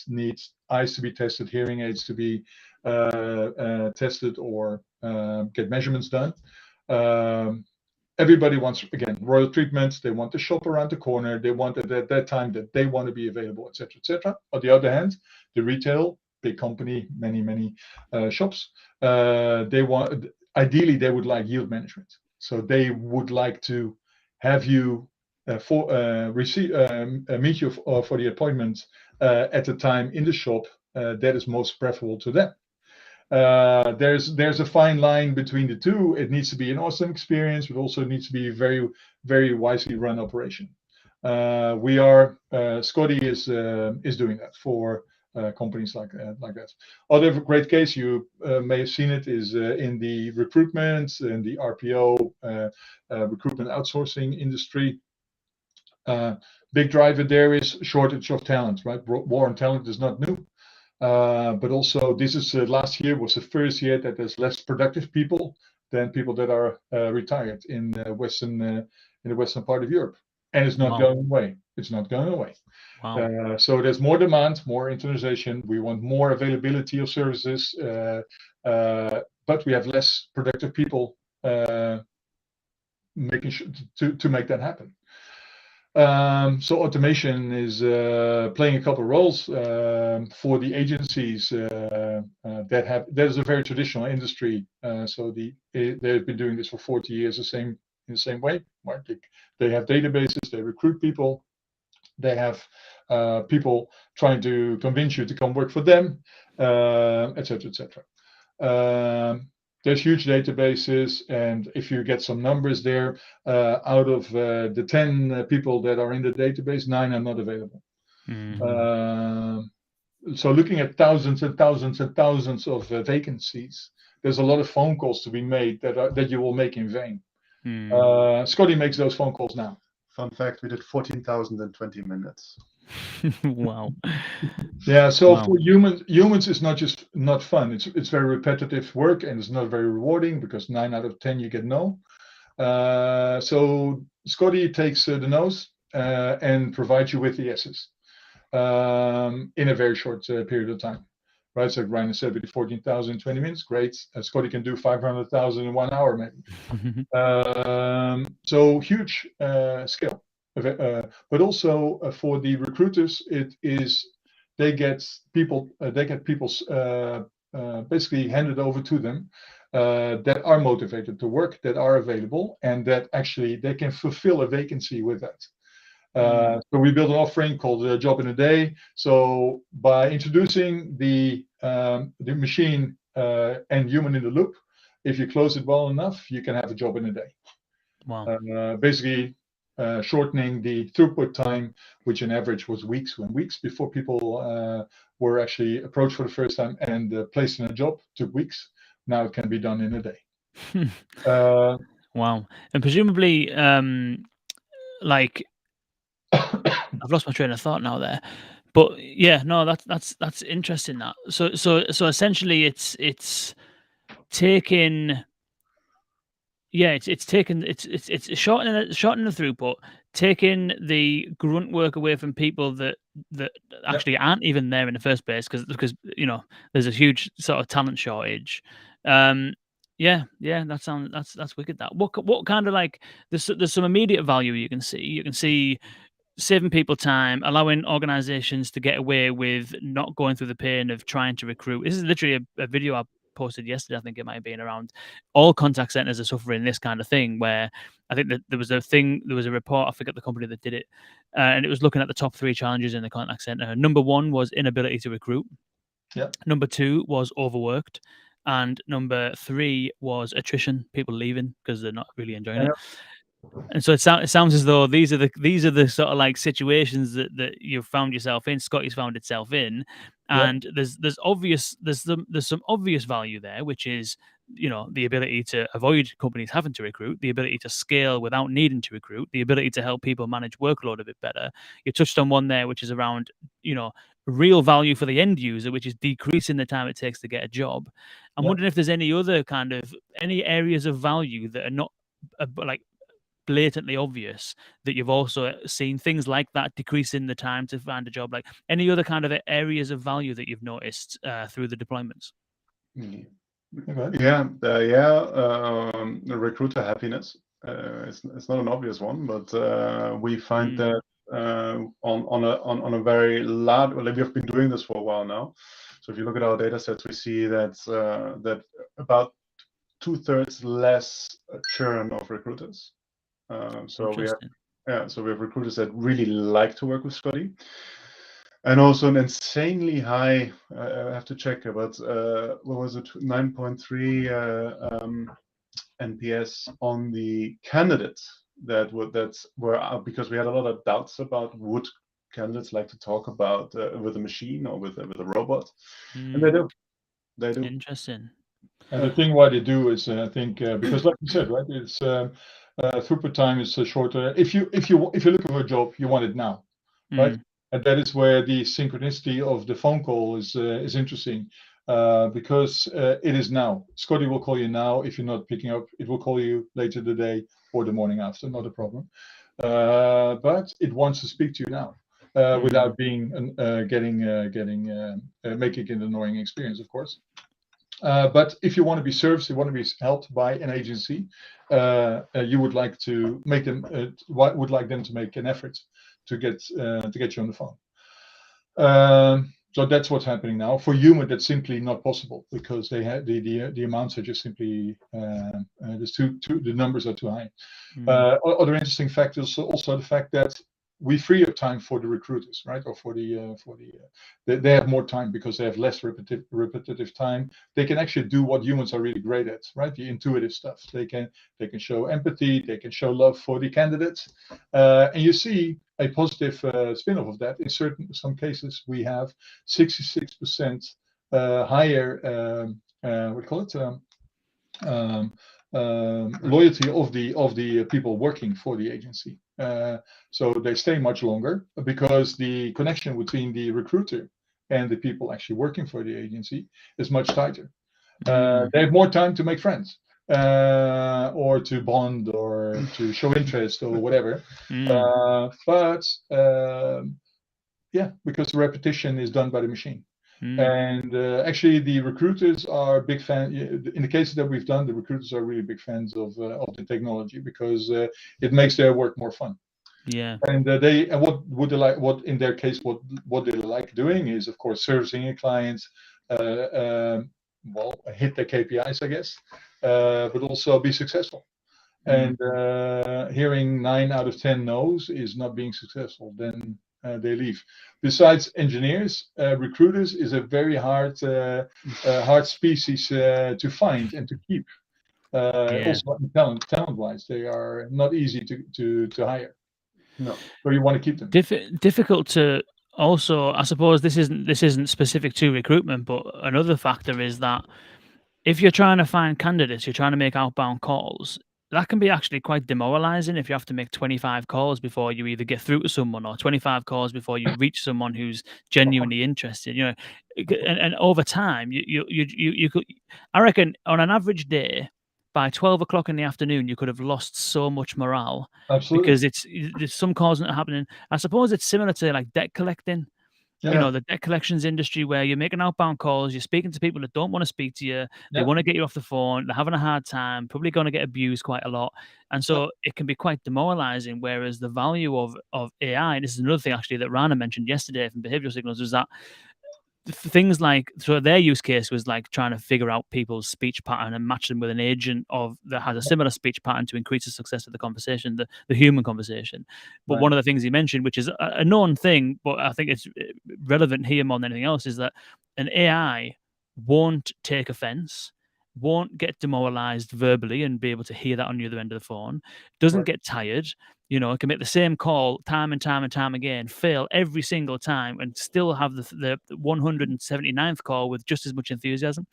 S2: eyes to be tested, hearing aids to be tested, or get measurements done. Everybody wants, again, royal treatments. They want to shop around the corner. They want at that time that they want to be available, etc., etc. On the other hand, the retail, big company, many shops, ideally they would like yield management. So they would like to have you meet you for the appointment at the time in the shop that is most preferable to them. There's a fine line between the two. It needs to be an awesome experience, but also needs to be a very wisely run operation. Scotty is doing that for companies like that. Other great case, you may have seen it, is in the recruitment and the RPO recruitment outsourcing industry. Big driver there is shortage of talent, right? War on talent is not new. But also this is last year was the first year that there's less productive people than people that are retired in the western part of Europe, and it's not going away. It's not going away. Wow. So there's more demand, more internationalization. We want more availability of services, but we have less productive people making sure to make that happen. So automation is playing a couple of roles for the agencies that is a very traditional industry. So they've been doing this for 40 years in the same way. They have databases, they recruit people, they have people trying to convince you to come work for them, etc., etc. There's huge databases, and if you get some numbers there, out of the 10 people that are in the database, 9 are not available. So looking at thousands and thousands and thousands of vacancies, there's a lot of phone calls to be made that you will make in vain. Scotty makes those phone calls now.
S3: Fun fact, we did 14,000 in 20 minutes.
S1: Wow.
S2: Yeah, so for humans it's not fun. It's very repetitive work, and it's not very rewarding because 9 out of 10 you get no. So Scotty takes the no's and provides you with the yeses in a very short period of time. right? So Reiner said, with 14,000 in 20 minutes, great. Scotty can do 500,000 in 1 hour, maybe. So huge scale. But also for the recruiters, they get people basically handed over to them that are motivated to work, that are available, and that actually they can fulfill a vacancy with that. So we built an offering called Job in a Day. So by introducing the machine and human in the loop, if you close it well enough, you can have a job in a day.
S1: Wow.
S2: Basically shortening the throughput time, which on average was weeks before people were actually approached for the first time and placed in a job. Took weeks. Now it can be done in a day.
S1: Wow. And presumably, like, I've lost my train of thought now there. But yeah, no, that's interesting. That so essentially, it's taking. Yeah, it's shortening the throughput, taking the grunt work away from people that actually aren't even there in the first place, because there's a huge sort of talent shortage. Yeah, that's wicked. That what kind of, like, there's some immediate value you can see. You can see saving people time, allowing organizations to get away with not going through the pain of trying to recruit. This is literally a video I posted yesterday. I think it might have been around all contact centers are suffering this kind of thing, where I think that there was a report, I forget the company that did it, and it was looking at the top 3 challenges in the contact center. Number 1 was inability to recruit.
S2: Yeah.
S1: Number 2 was overworked. And number 3 was attrition, people leaving because they're not really enjoying it. And so it sounds as though these are the sort of like situations that you've found yourself in, Scotty's found itself in, and there's some obvious value there, which is the ability to avoid companies having to recruit, the ability to scale without needing to recruit, the ability to help people manage workload a bit better. You touched on one there, which is around real value for the end user, which is decreasing the time it takes to get a job. I'm wondering if there's any areas of value that are not like blatantly obvious, that you've also seen things like that, decreasing the time to find a job, like any other kind of areas of value that you've noticed through the deployments.
S3: Recruiter happiness. It's not an obvious one, but we find that on a very large. Well, we have been doing this for a while now. So if you look at our data sets, we see that that about 2/3 less churn of recruiters. So we have recruiters that really like to work with Scotty, and also an insanely high. I have to check, but what was it? 9.3 NPS on the candidates that were because we had a lot of doubts about would candidates like to talk about with a machine or with a robot, and they do. They do.
S1: Interesting.
S2: And the thing why they do is, I think, because like you said, right, it's throughput time is shorter. If you're looking for a job, you want it now, right? And that is where the synchronicity of the phone call is interesting, because it is now. Scotty will call you now. If you're not picking up, it will call you later today or the morning after. Not a problem. But it wants to speak to you now, without being making it an annoying experience, of course. But if you want to be serviced, you want to be helped by an agency, you would like to make them would like them to make an effort to get you on the phone. So that's what's happening now. For human, that's simply not possible, because they have the amounts are just simply the numbers are too high. Other interesting factors also the fact that we free up time for the recruiters, right? Or they have more time because they have less repetitive time. They can actually do what humans are really great at, right? The intuitive stuff. They can show empathy. They can show love for the candidates, and you see a positive spin-off of that. In some cases, we have 66% higher loyalty of the people working for the agency. So they stay much longer because the connection between the recruiter and the people actually working for the agency is much tighter. They have more time to make friends, or to bond, or to show interest, or whatever. But because the repetition is done by the machine. And actually, the recruiters are big fans. In the cases that we've done, the recruiters are really big fans of the technology because it makes their work more fun.
S1: Yeah.
S2: And what would they like? What in their case, what they like doing is, of course, servicing a client, hit their KPIs, I guess, but also be successful. And hearing 9 out of 10 no's is not being successful, then they leave. Besides engineers, recruiters is a very hard species to find and to keep. Also, talent-wise, they are not easy to hire.
S3: No.
S2: So you want to keep them.
S1: Difficult to also, I suppose this isn't specific to recruitment, but another factor is that if you're trying to find candidates, you're trying to make outbound calls, that can be actually quite demoralizing if you have to make 25 calls before you either get through to someone or 25 calls before you reach someone who's genuinely interested. And over time, you could, I reckon, on an average day, by 12 o'clock in the afternoon, you could have lost so much morale.
S2: Absolutely.
S1: Because there's some calls not happening. I suppose it's similar to like debt collecting. The debt collections industry, where you're making outbound calls, you're speaking to people that don't want to speak to you, they want to get you off the phone, they're having a hard time, probably going to get abused quite a lot, and so it can be quite demoralizing. Whereas the value of AI, and this is another thing actually that Reiner mentioned yesterday from Behavioral Signals, was that things like, so their use case was like trying to figure out people's speech pattern and match them with an agent that has a similar speech pattern to increase the success of the conversation, the human conversation. But one of the things he mentioned, which is a known thing, but I think it's relevant here more than anything else, is that an AI won't take offense, won't get demoralized verbally and be able to hear that on the other end of the phone, doesn't get tired. It can make the same call time and time and time again, fail every single time, and still have the 179th call with just as much enthusiasm.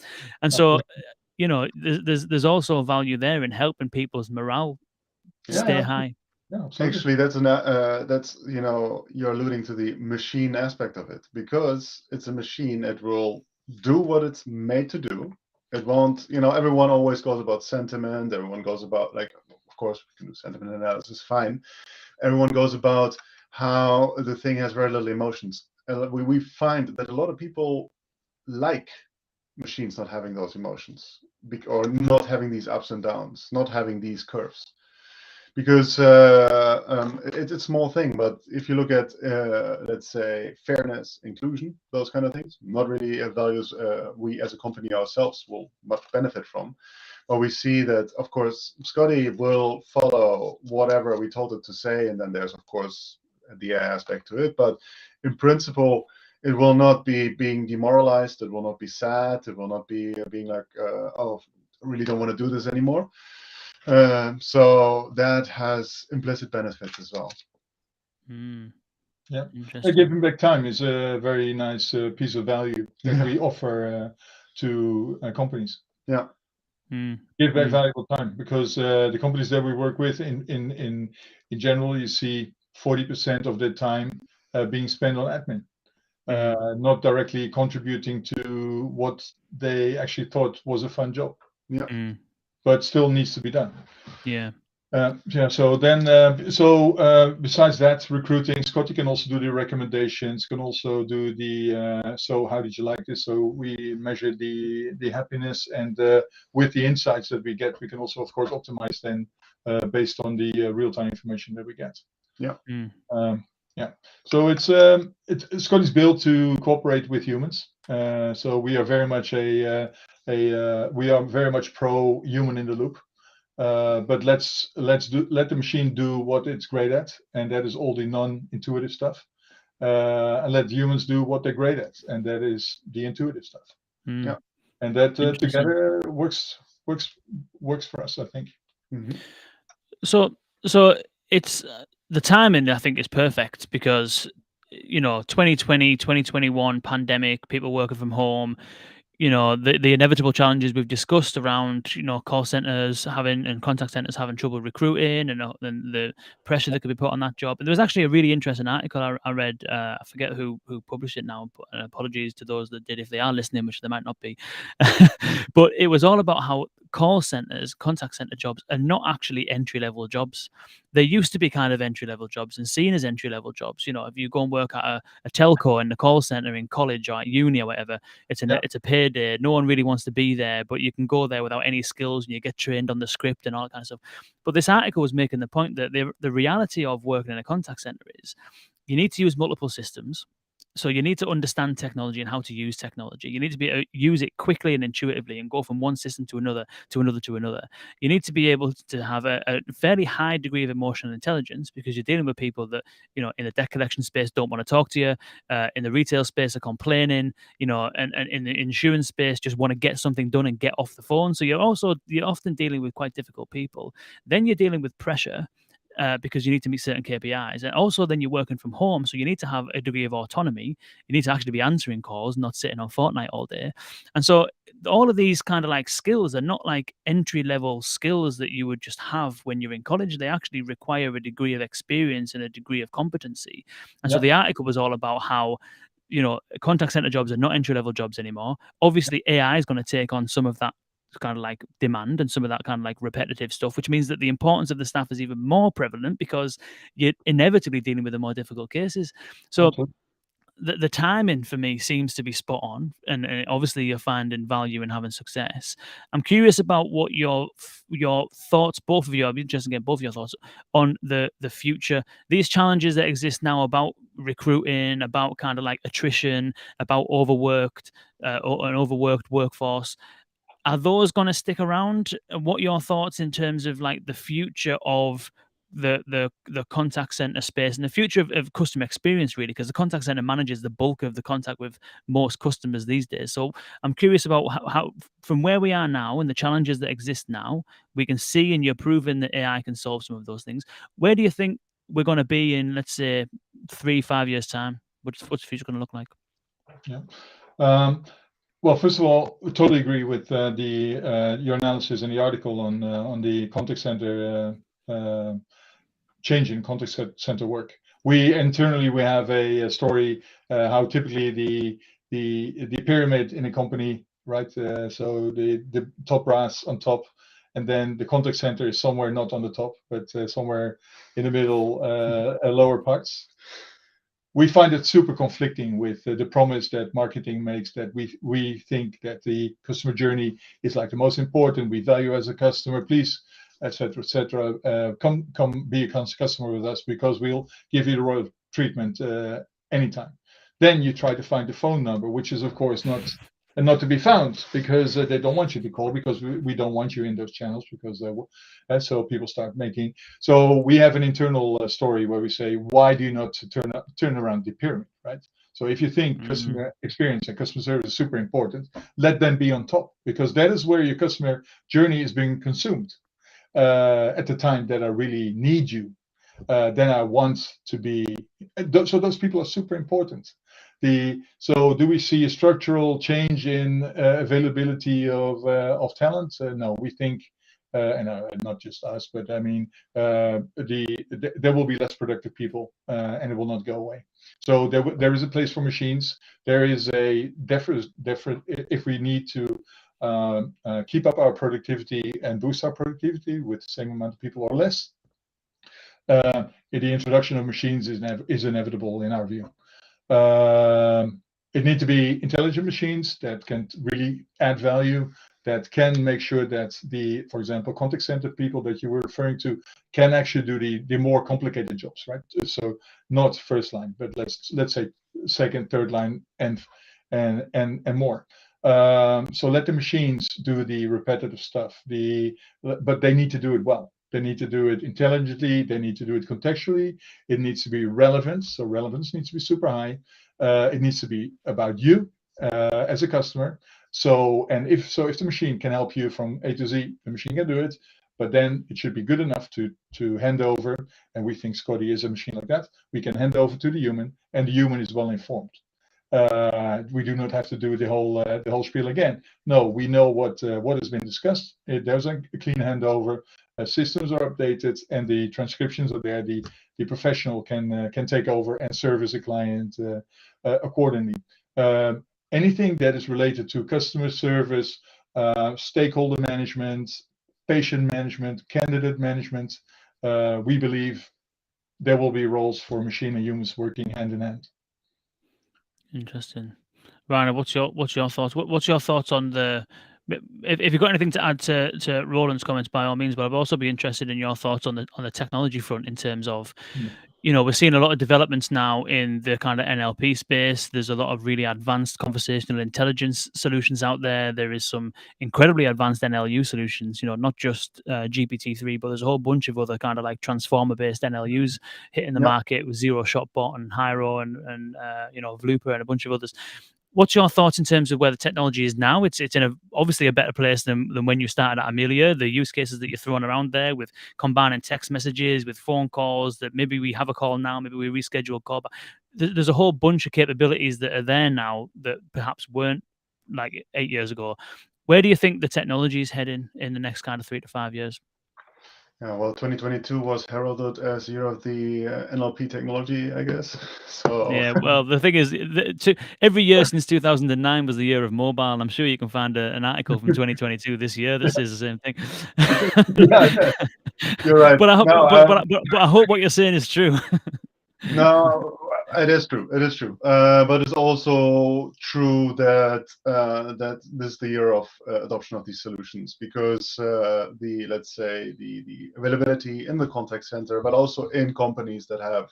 S1: And so, there's also value there in helping people's morale stay high.
S2: Yeah,
S3: actually, that's you're alluding to the machine aspect of it, because it's a machine. It will do what it's made to do. It won't, everyone always goes about sentiment. Everyone goes about, like, of course, we can do sentiment analysis, fine. Everyone goes about how the thing has very little emotions. We find that a lot of people like machines not having those emotions, or not having these ups and downs, not having these curves. Because it's a small thing, but if you look at, let's say, fairness, inclusion, those kind of things, not really values we as a company ourselves will much benefit from. But we see that, of course, Scotty will follow whatever we told it to say, and then there's, of course, the AI aspect to it. But in principle, it will not be being demoralized. It will not be sad. It will not be being like, oh, I really don't want to do this anymore. So that has implicit benefits as well.
S2: Yeah, giving back time is a very nice piece of value that we offer to companies.
S3: Yeah,
S2: give back valuable time, because the companies that we work with, in general, you see 40% of their time being spent on admin, not directly contributing to what they actually thought was a fun job.
S3: Yeah.
S2: But still needs to be done.
S1: Yeah.
S2: So then, besides that, recruiting, Scotty can also do the recommendations, can also do the, so how did you like this? So we measure the happiness, and with the insights that we get, we can also, of course, optimize then based on the real-time information that we get.
S3: Yeah.
S2: So it's Scotty's built to cooperate with humans. So we are very much pro human in the loop. But let the machine do what it's great at, and that is all the non-intuitive stuff. And let humans do what they're great at, and that is the intuitive stuff.
S3: Yeah.
S2: And that together works for us, I think.
S1: So it's the timing, I think, is perfect, because 2020, 2021 pandemic, people working from home, the inevitable challenges we've discussed around, call centers and contact centers having trouble recruiting, and the pressure that could be put on that job. And there was actually a really interesting article I read. I forget who published it now, but apologies to those that did if they are listening, which they might not be. But it was all about how call centers, contact center jobs are not actually entry-level jobs. They used to be kind of entry-level jobs and seen as entry-level jobs. You know, if you go and work at a telco in the call center in college or at uni or whatever, it's a payday. No one really wants to be there, but you can go there without any skills and you get trained on the script and all that kind of stuff. But this article was making the point that the reality of working in a contact center is you need to use multiple systems. So you need to understand technology and how to use technology. You need to be able to use it quickly and intuitively and go from one system to another, to another, to another. You need to be able to have a fairly high degree of emotional intelligence because you're dealing with people that, you know, in the debt collection space don't want to talk to you, in the retail space are complaining, you know, and in the insurance space just want to get something done and get off the phone. So you're often dealing with quite difficult people. Then you're dealing with pressure. Because you need to meet certain KPIs. And also then you're working from home, so you need to have a degree of autonomy. You need to actually be answering calls, not sitting on Fortnite all day. And so all of these kind of like skills are not like entry-level skills that you would just have when you're in college. They actually require a degree of experience and a degree of competency. And so the article was all about how, you know, contact center jobs are not entry-level jobs anymore. Obviously, AI is going to take on some of that kind of like demand and some of that kind of like repetitive stuff, which means that the importance of the staff is even more prevalent because you're inevitably dealing with the more difficult cases. So the timing for me seems to be spot on, and obviously you're finding value in having success. I'm curious about what your thoughts, both of you, I'd be interested in getting both of your thoughts on the future, these challenges that exist now about recruiting, about kind of like attrition, about overworked or an overworked workforce. Are those going to stick around? What are your thoughts in terms of like the future of the contact center space and the future of customer experience, really? Because the contact center manages the bulk of the contact with most customers these days. So I'm curious about how from where we are now and the challenges that exist now, we can see, and you're proving that AI can solve some of those things. Where do you think we're going to be in, let's say, 3-5 years time? What's the future going to look like?
S2: Yeah. Well, first of all, I totally agree with your analysis in the article on the contact center change in contact center work. We internally have a story how typically the pyramid in a company, right? So the top brass on top, and then the contact center is somewhere not on the top, but somewhere in the middle, lower parts. We find it super conflicting with the promise that marketing makes, that we think that the customer journey is like the most important. We value as a customer, please, etc., etc. Come be a customer with us because we'll give you the royal treatment anytime. Then you try to find the phone number, which is of course not to be found because they don't want you to call, because we don't want you in those channels, because so people start making. So we have an internal story where we say, why do you not turn around the pyramid, right? So if you think customer experience and customer service is super important, let them be on top, because that is where your customer journey is being consumed at the time that I really need you. Then I want to be. So those people are super important. So do we see a structural change in availability of talent? No, we think, and not just us, but I mean, there will be less productive people, and it will not go away. So there is a place for machines. There is a definite if we need to keep up our productivity and boost our productivity with the same amount of people or less. The introduction of machines is inevitable in our view. It needs to be intelligent machines that can really add value, that can make sure that for example, contact center people that you were referring to can actually do the more complicated jobs, right? So not first line, but let's say second, third line, and more. So let the machines do the repetitive stuff. But they need to do it well. They need to do it intelligently. They need to do it contextually. It needs to be relevant. So relevance needs to be super high. It needs to be about you as a customer. So if the machine can help you from A to Z, the machine can do it. But then it should be good enough to hand over. And we think Scotty is a machine like that. We can hand over to the human, and the human is well informed. We do not have to do the whole spiel again. No, we know what has been discussed. There's a clean handover. Systems are updated, and the transcriptions are there. The professional can take over and service a client accordingly. Anything that is related to customer service stakeholder management, patient management, candidate management. We believe there will be roles for machine and humans working hand in hand.
S1: Interesting. Reiner, what's your thoughts? What's your thoughts on the? If you've got anything to add to Roland's comments, by all means. But I'd also be interested in your thoughts on the technology front in terms of, we're seeing a lot of developments now in the kind of NLP space. There's a lot of really advanced conversational intelligence solutions out there. There is some incredibly advanced NLU solutions, not just GPT-3, but there's a whole bunch of other kind of like transformer-based NLUs hitting the market with Zero Shot Bot and Hyro and Vlooper and a bunch of others. What's your thoughts in terms of where the technology is now? It's in obviously a better place than when you started at Amelia. The use cases that you're throwing around there with combining text messages with phone calls, that maybe we have a call now, maybe we reschedule a call. But there's a whole bunch of capabilities that are there now that perhaps weren't like 8 years ago. Where do you think the technology is heading in the next kind of 3 to 5 years?
S3: Yeah, well, 2022 was heralded as year of the NLP technology, I guess. So
S1: yeah, well, the thing is, every year since 2009 was the year of mobile. I'm sure you can find an article from 2022 this year that says the same thing.
S3: You're right.
S1: But I hope,
S3: No,
S1: but I hope what you're saying is true.
S3: No, it is true. It is true. But it's also true that that this is the year of adoption of these solutions, because let's say the availability in the contact center, but also in companies that have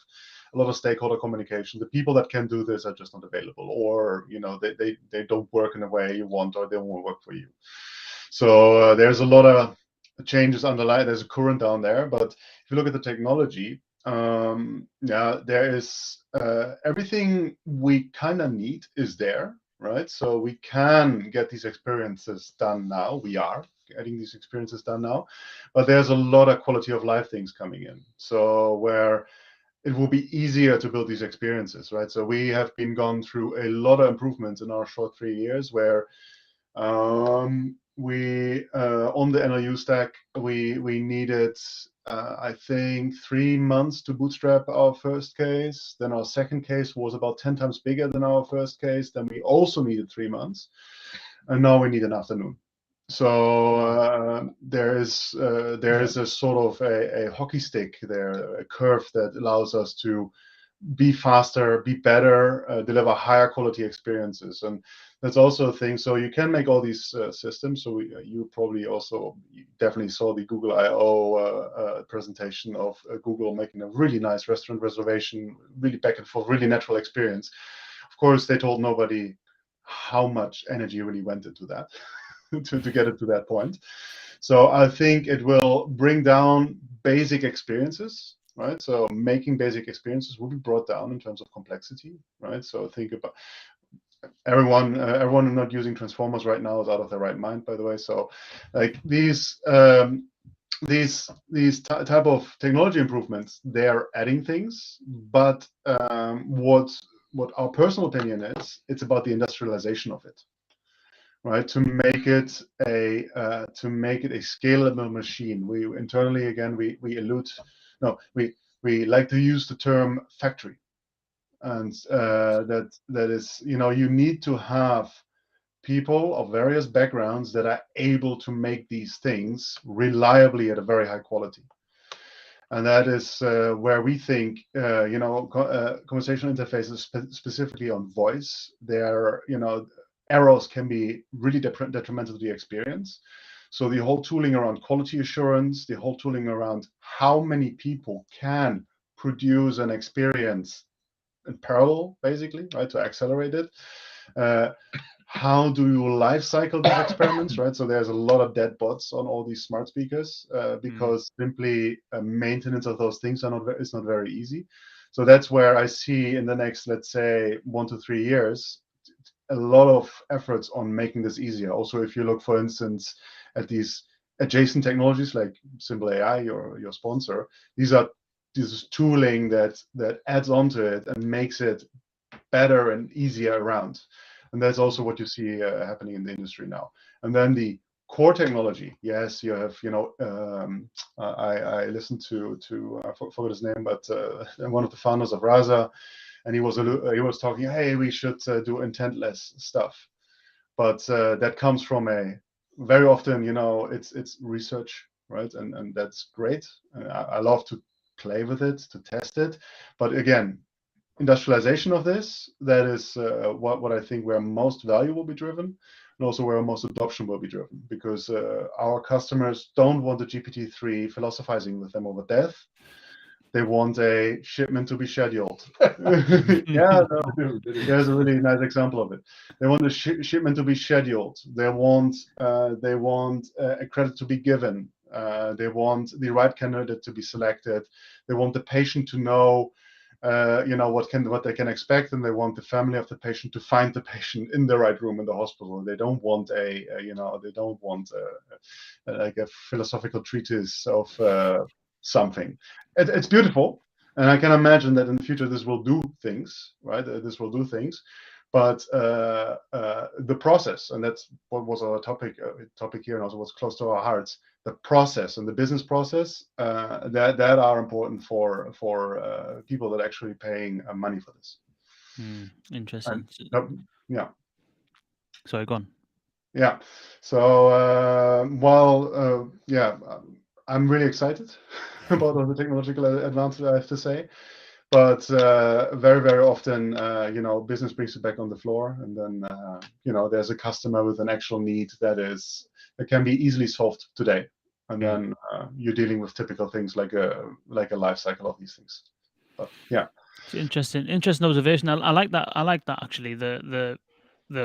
S3: a lot of stakeholder communication, the people that can do this are just not available, or they don't work in the way you want, or they won't work for you. So there's a lot of changes underlying. There's a current down there, but if you look at the technology, there is everything we kind of need is there, right? So we can get these experiences done now. We are getting these experiences done now, but there's a lot of quality of life things coming in. So where it will be easier to build these experiences, right? So we have been gone through a lot of improvements in our short 3 years, where we on the NLU stack, we needed I think 3 months to bootstrap our first case. Then our second case was about 10 times bigger than our first case. Then we also needed 3 months, and now we need an afternoon. So there is a sort of a hockey stick there, a curve that allows us to be faster, be better, deliver higher quality experiences. And that's also a thing. So you can make all these systems. So you probably also definitely saw the Google I/O presentation of Google making a really nice restaurant reservation, really back and forth, really natural experience. Of course, they told nobody how much energy really went into that to get it to that point. So I think it will bring down basic experiences. Right, so making basic experiences will be brought down in terms of complexity. Right, so think about everyone not using transformers right now is out of their right mind, by the way. So like these type of technology improvements, they are adding things, but what our personal opinion is, it's about the industrialization of it. Right, to make it a scalable machine. We internally, again, we like to use the term factory, and that is, you need to have people of various backgrounds that are able to make these things reliably at a very high quality. And that is where we think, conversational interfaces, specifically on voice, errors can be really detrimental to the experience. So the whole tooling around quality assurance, the whole tooling around how many people can produce an experience in parallel, basically, right, to accelerate it. How do you life cycle these experiments, right? So there's a lot of dead bots on all these smart speakers because simply maintenance of those things is not very easy. So that's where I see in the next, let's say, 1 to 3 years, a lot of efforts on making this easier. Also, if you look, for instance, at these adjacent technologies like Symbl.ai, your sponsor, this is tooling that adds onto it and makes it better and easier around. And that's also what you see happening in the industry now. And then the core technology, yes, you have, I listened to I forgot his name, but one of the founders of Rasa, and he was talking, hey, we should do intentless stuff. But that comes from a very often, it's research, right? And that's great. I love to play with it, to test it. But again, industrialization of this, that is what I think where most value will be driven, and also where most adoption will be driven, because our customers don't want the GPT-3 philosophizing with them over death. They want a shipment to be scheduled. Yeah, there's a really nice example of it. They want the shipment to be scheduled. They want a credit to be given. They want the right candidate to be selected. They want the patient to know, what they can expect, and they want the family of the patient to find the patient in the right room in the hospital. They don't want like a philosophical treatise of something. It's beautiful, and I can imagine that in the future this will do things, right? This will do things, but the process, and that's what was our topic here, and also what's close to our hearts. The process and the business process that are important for people that are actually paying money for this.
S1: Interesting.
S3: Yeah.
S1: Sorry, go on.
S3: Yeah. So I'm really excited about all the technological advances, I have to say. But very, very often, business brings it back on the floor, and then there's a customer with an actual need that can be easily solved today, and then you're dealing with typical things like a life cycle of these things. But yeah,
S1: it's interesting observation. I like that. I like that actually. The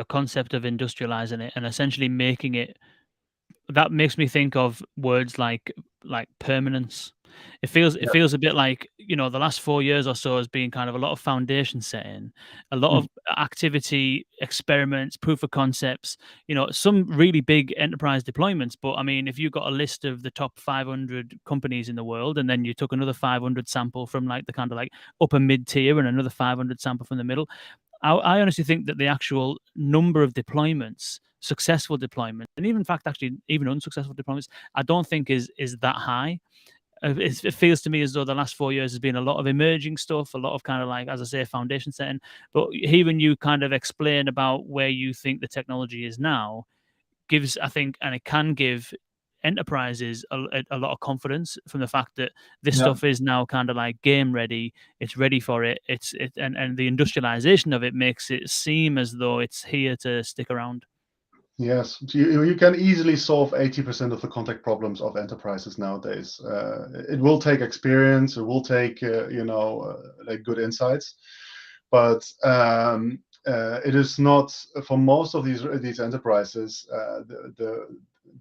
S1: concept of industrializing it and essentially making it. That makes me think of words like permanence. It feels a bit like, the last 4 years or so has been kind of a lot of foundation setting, a lot of activity, experiments, proof of concepts, some really big enterprise deployments. But I mean, if you've got a list of the top 500 companies in the world, and then you took another 500 sample from like the kind of like upper mid tier and another 500 sample from the middle, I honestly think that the actual number of deployments, successful deployments, and even in fact, actually even unsuccessful deployments, I don't think is that high. It feels to me as though the last 4 years has been a lot of emerging stuff, a lot of kind of like, as I say, foundation setting. But hearing you kind of explain about where you think the technology is now gives, I think, and it can give enterprises a lot of confidence from the fact that this stuff is now kind of like game ready. It's ready for it. And the industrialization of it makes it seem as though it's here to stick around.
S3: Yes, you can easily solve 80% of the contact problems of enterprises nowadays. It will take experience. It will take like good insights, but it is not for most of these enterprises.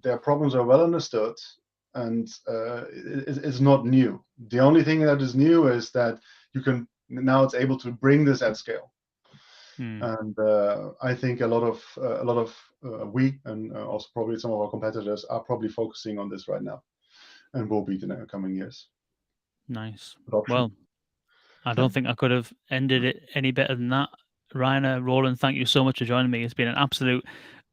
S3: Their problems are well understood, and it's not new. The only thing that is new is that it's able to bring this at scale. And I think a lot of we and also probably some of our competitors are probably focusing on this right now, and will be in the coming years.
S1: Nice.
S3: Adoption.
S1: Well, I don't think I could have ended it any better than that. Reiner, Roland, thank you so much for joining me. It's been an absolute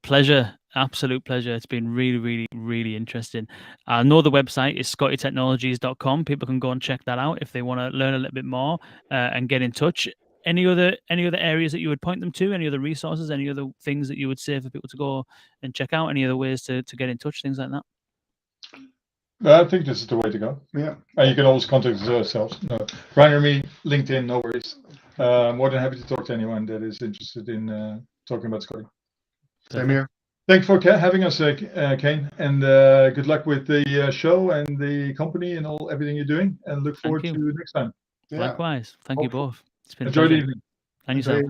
S1: pleasure. Absolute pleasure. It's been really, really, really interesting. I know the website is scottytechnologies.com. People can go and check that out if they want to learn a little bit more and get in touch. Any other areas that you would point them to? Any other resources? Any other things that you would say for people to go and check out? Any other ways to get in touch? Things like that?
S2: I think this is the way to go. Yeah. And you can always contact us ourselves. Reiner, me, LinkedIn, no worries. More than happy to talk to anyone that is interested in talking about Scotty.
S3: Same here.
S2: Thanks for having us, Kane, and good luck with the show and the company and everything you're doing. And look forward to next time.
S1: Yeah. Likewise. Thank you both. It's been
S2: enjoy the evening.
S1: And yourself.